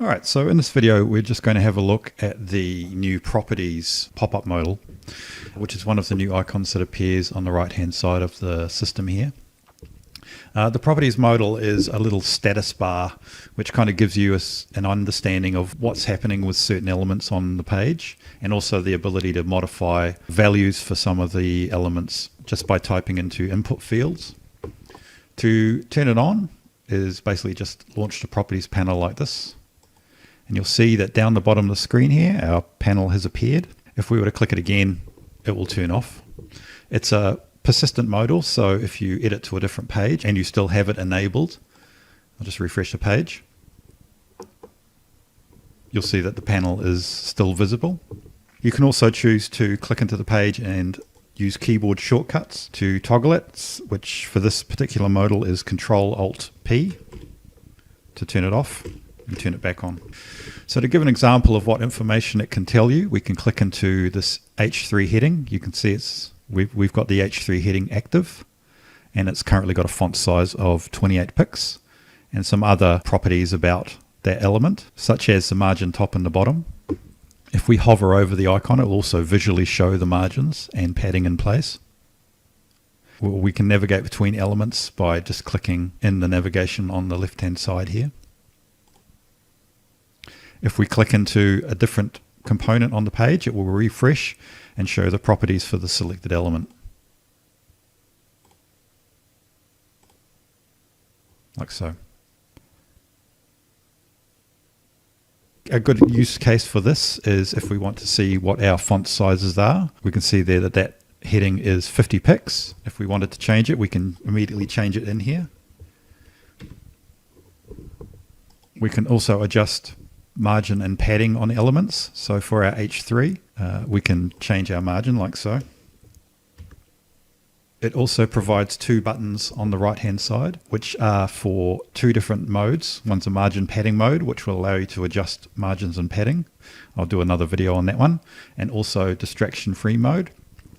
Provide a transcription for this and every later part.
Alright, so in this video we're just going to have a look at the new properties pop-up modal, which is one of the new icons that appears on the right hand side of the system here. The properties modal is a little status bar which kind of gives you an understanding of what's happening with certain elements on the page, and also the ability to modify values for some of the elements just by typing into input fields. To turn it on is basically just launch the properties panel like this. And you'll see that down the bottom of the screen here, our panel has appeared. If we were to click it again, it will turn off. It's a persistent modal, so if you edit to a different page and you still have it enabled, I'll just refresh the page. You'll see that the panel is still visible. You can also choose to click into the page and use keyboard shortcuts to toggle it, which for this particular modal is Control-Alt-P to turn it off and turn it back on. So to give an example of what information it can tell you, we can click into this H3 heading. You can see we've got the H3 heading active, and it's currently got a font size of 28 pixels, and some other properties about that element, such as the margin top and the bottom. If we hover over the icon, it will also visually show the margins and padding in place. We can navigate between elements by just clicking in the navigation on the left hand side here. If we click into a different component on the page, it will refresh and show the properties for the selected element. Like so. A good use case for this is if we want to see what our font sizes are. We can see there that heading is 50 pixels. If we wanted to change it, we can immediately change it in here. We can also adjust margin and padding on elements. So for our H3, we can change our margin like so. It also provides two buttons on the right hand side, which are for two different modes. One's a margin padding mode, which will allow you to adjust margins and padding. I'll do another video on that one. And also distraction free mode.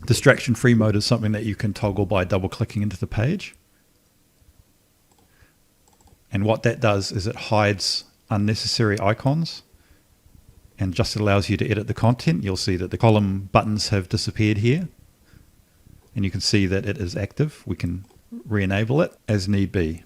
Distraction free mode is something that you can toggle by double clicking into the page. And what that does is it hides unnecessary icons and just allows you to edit the content. You'll see that the column buttons have disappeared here, and you can see that it is active. We can re-enable it as need be.